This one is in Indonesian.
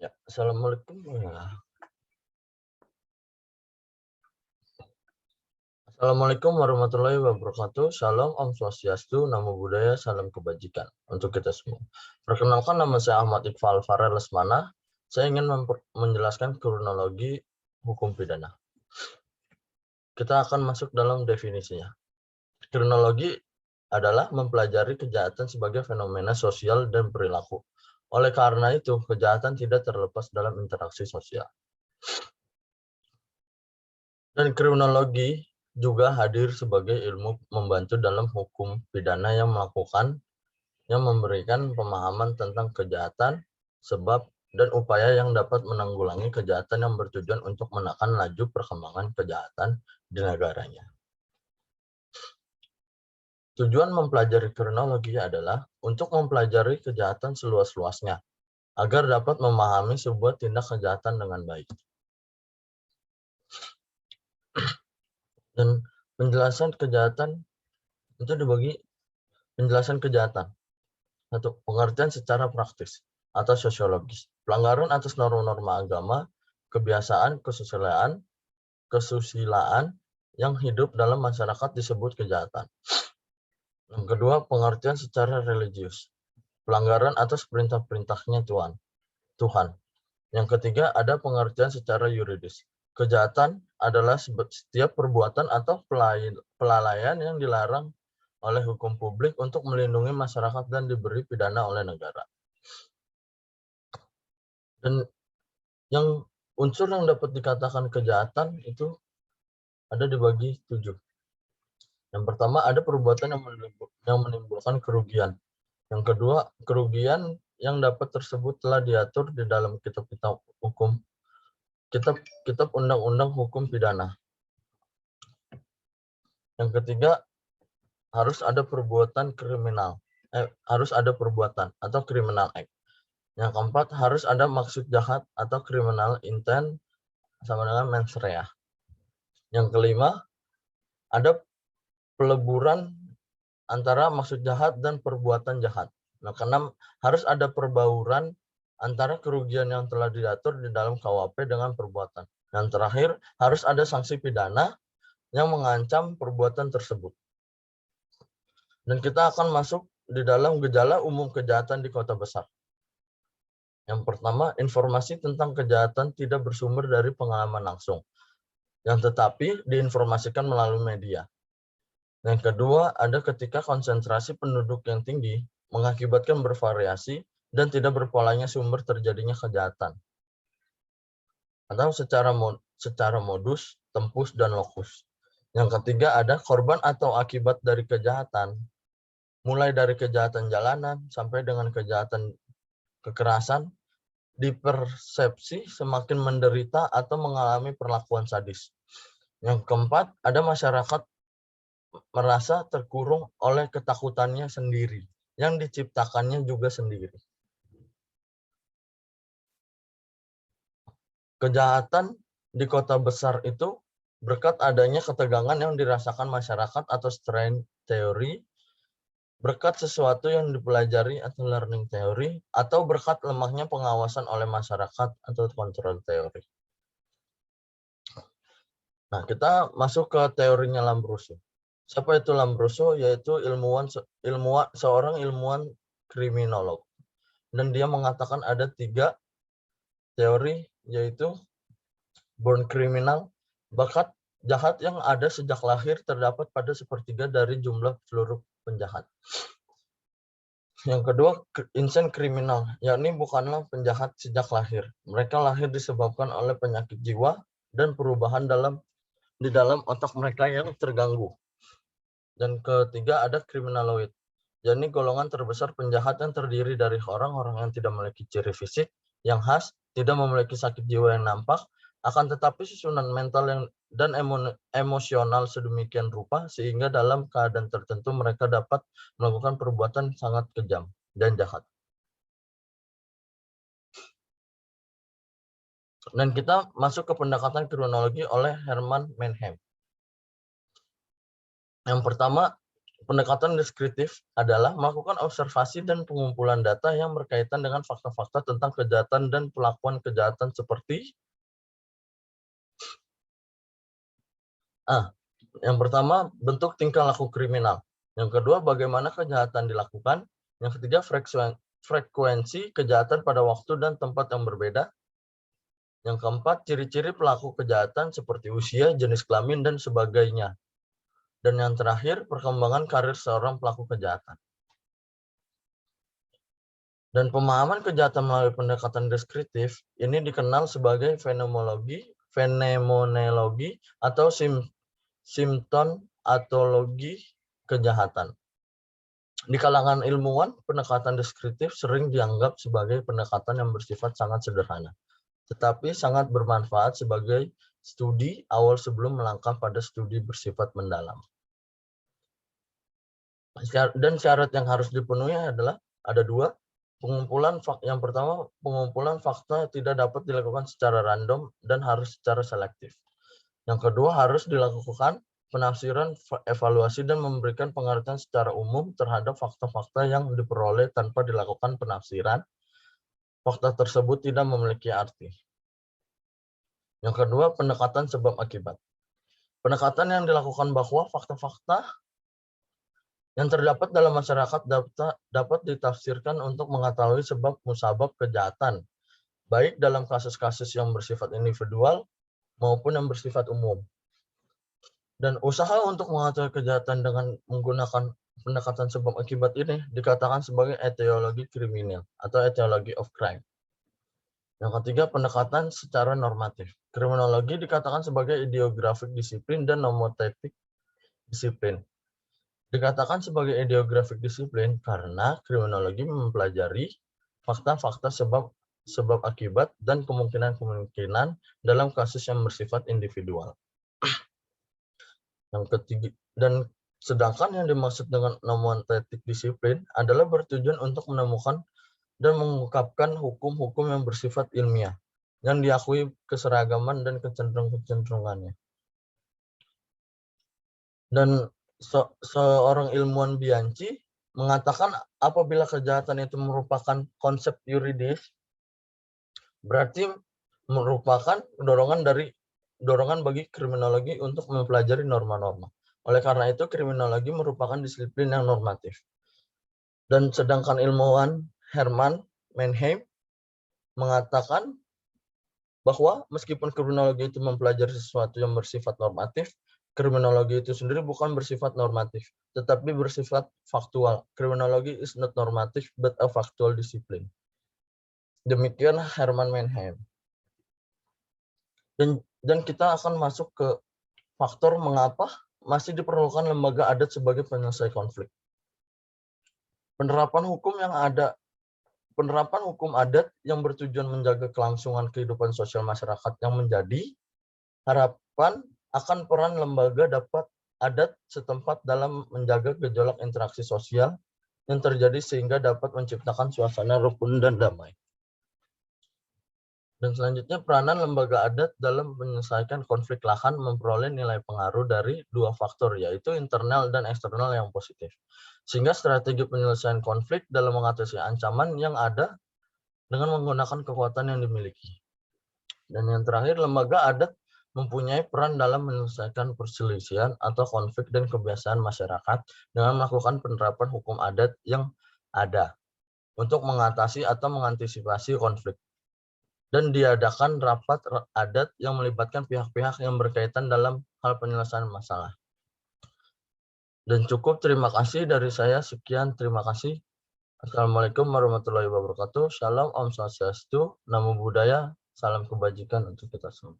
Ya, assalamualaikum. Assalamualaikum warahmatullahi wabarakatuh. Shalom, Om Swastiastu, Namo Buddhaya, salam kebajikan untuk kita semua. Perkenalkan, nama saya Ahmad Iqbal Farel Lesmana. Saya ingin menjelaskan kronologi hukum pidana. Kita akan masuk dalam definisinya. Kronologi adalah mempelajari kejahatan sebagai fenomena sosial dan perilaku. Oleh karena itu, kejahatan tidak terlepas dalam interaksi sosial. Dan kriminologi juga hadir sebagai ilmu membantu dalam hukum pidana yang memberikan pemahaman tentang kejahatan, sebab, dan upaya yang dapat menanggulangi kejahatan yang bertujuan untuk menekan laju perkembangan kejahatan di negaranya. Tujuan mempelajari kriminologi adalah untuk mempelajari kejahatan seluas-luasnya, agar dapat memahami sebuah tindak kejahatan dengan baik. Dan penjelasan kejahatan itu dibagi penjelasan kejahatan. Satu, pengertian secara praktis atau sosiologis. Pelanggaran atas norma-norma agama, kebiasaan, kesusilaan yang hidup dalam masyarakat disebut kejahatan. Yang kedua, pengertian secara religius. Pelanggaran atas perintah-perintahnya Tuhan. Yang ketiga, ada pengertian secara yuridis. Kejahatan adalah setiap perbuatan atau kelalaian yang dilarang oleh hukum publik untuk melindungi masyarakat dan diberi pidana oleh negara. Dan yang unsur yang dapat dikatakan kejahatan itu ada dibagi 7. Yang pertama, ada perbuatan yang menimbulkan kerugian. Yang kedua, kerugian yang dapat tersebut telah diatur di dalam kitab-kitab hukum, kitab undang-undang hukum pidana. Yang ketiga, harus ada perbuatan kriminal. Harus ada perbuatan atau criminal act. Yang keempat, harus ada maksud jahat atau criminal intent sama dengan mens rea. Yang kelima, ada peleburan antara maksud jahat dan perbuatan jahat. Nah, keenam, harus ada perbauran antara kerugian yang telah diatur di dalam KUHP dengan perbuatan. Dan terakhir, harus ada sanksi pidana yang mengancam perbuatan tersebut. Dan kita akan masuk di dalam gejala umum kejahatan di kota besar. Yang pertama, informasi tentang kejahatan tidak bersumber dari pengalaman langsung, yang tetapi diinformasikan melalui media. Yang kedua, ada ketika konsentrasi penduduk yang tinggi mengakibatkan bervariasi dan tidak berpolanya sumber terjadinya kejahatan. Atau secara modus, tempus, dan lokus. Yang ketiga, ada korban atau akibat dari kejahatan, mulai dari kejahatan jalanan sampai dengan kejahatan kekerasan, dipersepsi semakin menderita atau mengalami perlakuan sadis. Yang keempat, ada masyarakat merasa terkurung oleh ketakutannya sendiri, yang diciptakannya juga sendiri. Kejahatan di kota besar itu berkat adanya ketegangan yang dirasakan masyarakat atau strain teori, berkat sesuatu yang dipelajari atau learning teori, atau berkat lemahnya pengawasan oleh masyarakat atau kontrol teori. Nah, kita masuk ke teorinya Lambrusco. Siapa itu Lambrusco? Yaitu seorang ilmuwan kriminolog. Dan dia mengatakan ada 3 teori, yaitu born criminal, bakat jahat yang ada sejak lahir terdapat pada 1/3 dari jumlah seluruh penjahat. Yang kedua, insane criminal, yakni bukanlah penjahat sejak lahir. Mereka lahir disebabkan oleh penyakit jiwa dan perubahan di dalam otak mereka yang terganggu. Dan ketiga, ada criminaloid, yakni golongan terbesar penjahat yang terdiri dari orang-orang yang tidak memiliki ciri fisik yang khas, tidak memiliki sakit jiwa yang nampak, akan tetapi susunan mental dan emosional sedemikian rupa sehingga dalam keadaan tertentu mereka dapat melakukan perbuatan sangat kejam dan jahat. Dan kita masuk ke pendekatan kriminologi oleh Herman Mannheim. Yang pertama, Pendekatan deskriptif adalah melakukan observasi dan pengumpulan data yang berkaitan dengan fakta-fakta tentang kejahatan dan pelakuan kejahatan seperti yang pertama, bentuk tingkah laku kriminal. Yang kedua, bagaimana kejahatan dilakukan. Yang ketiga, frekuensi kejahatan pada waktu dan tempat yang berbeda. Yang keempat, ciri-ciri pelaku kejahatan seperti usia, jenis kelamin, dan sebagainya. Dan yang terakhir, perkembangan karir seorang pelaku kejahatan. Dan pemahaman kejahatan melalui pendekatan deskriptif ini dikenal sebagai fenomenologi atau simptomatologi kejahatan. Di kalangan ilmuwan, pendekatan deskriptif sering dianggap sebagai pendekatan yang bersifat sangat sederhana, tetapi sangat bermanfaat sebagai studi awal sebelum melangkah pada studi bersifat mendalam. Dan syarat yang harus dipenuhi adalah ada dua. Yang pertama, pengumpulan fakta tidak dapat dilakukan secara random dan harus secara selektif. Yang kedua, harus dilakukan penafsiran, evaluasi, dan memberikan pengertian secara umum terhadap fakta-fakta yang diperoleh tanpa dilakukan penafsiran. Fakta tersebut tidak memiliki arti. Yang kedua, pendekatan sebab akibat. Pendekatan yang dilakukan bahwa fakta-fakta yang terdapat dalam masyarakat dapat ditafsirkan untuk mengetahui sebab musabab kejahatan, baik dalam kasus-kasus yang bersifat individual maupun yang bersifat umum. Dan usaha untuk mengetahui kejahatan dengan menggunakan pendekatan sebab akibat ini dikatakan sebagai etiologi kriminal atau etiology of crime. Yang ketiga, pendekatan secara normatif. Kriminologi dikatakan sebagai ideografik disiplin dan nomotetik disiplin. Dikatakan sebagai ideografik disiplin karena kriminologi mempelajari fakta-fakta sebab akibat dan kemungkinan-kemungkinan dalam kasus yang bersifat individual. Yang ketiga, dan sedangkan yang dimaksud dengan nomotetik disiplin adalah bertujuan untuk menemukan dan mengungkapkan hukum-hukum yang bersifat ilmiah yang diakui keseragaman dan kecenderungannya. Dan seorang ilmuwan Bianchi mengatakan apabila kejahatan itu merupakan konsep yuridis, berarti merupakan dorongan bagi kriminologi untuk mempelajari norma-norma. Oleh karena itu, kriminologi merupakan disiplin yang normatif. Dan sedangkan ilmuwan Herman Mannheim mengatakan bahwa meskipun kriminologi itu mempelajari sesuatu yang bersifat normatif, kriminologi itu sendiri bukan bersifat normatif, tetapi bersifat faktual. Kriminologi is not normative, but a factual discipline. Demikian Herman Mannheim. Dan kita akan masuk ke faktor mengapa masih diperlukan lembaga adat sebagai penyelesai konflik. Penerapan hukum adat yang bertujuan menjaga kelangsungan kehidupan sosial masyarakat yang menjadi harapan akan peran lembaga adat setempat dalam menjaga gejolak interaksi sosial yang terjadi sehingga dapat menciptakan suasana rukun dan damai. Dan selanjutnya, peranan lembaga adat dalam menyelesaikan konflik lahan memperoleh nilai pengaruh dari dua faktor, yaitu internal dan eksternal yang positif. Sehingga strategi penyelesaian konflik dalam mengatasi ancaman yang ada dengan menggunakan kekuatan yang dimiliki. Dan yang terakhir, lembaga adat mempunyai peran dalam menyelesaikan perselisihan atau konflik dan kebiasaan masyarakat dengan melakukan penerapan hukum adat yang ada untuk mengatasi atau mengantisipasi konflik. Dan diadakan rapat adat yang melibatkan pihak-pihak yang berkaitan dalam hal penyelesaian masalah. Dan cukup, terima kasih dari saya. Sekian, terima kasih. Assalamualaikum warahmatullahi wabarakatuh. Shalom, Om Swastiastu, Namo Buddhaya, salam kebajikan untuk kita semua.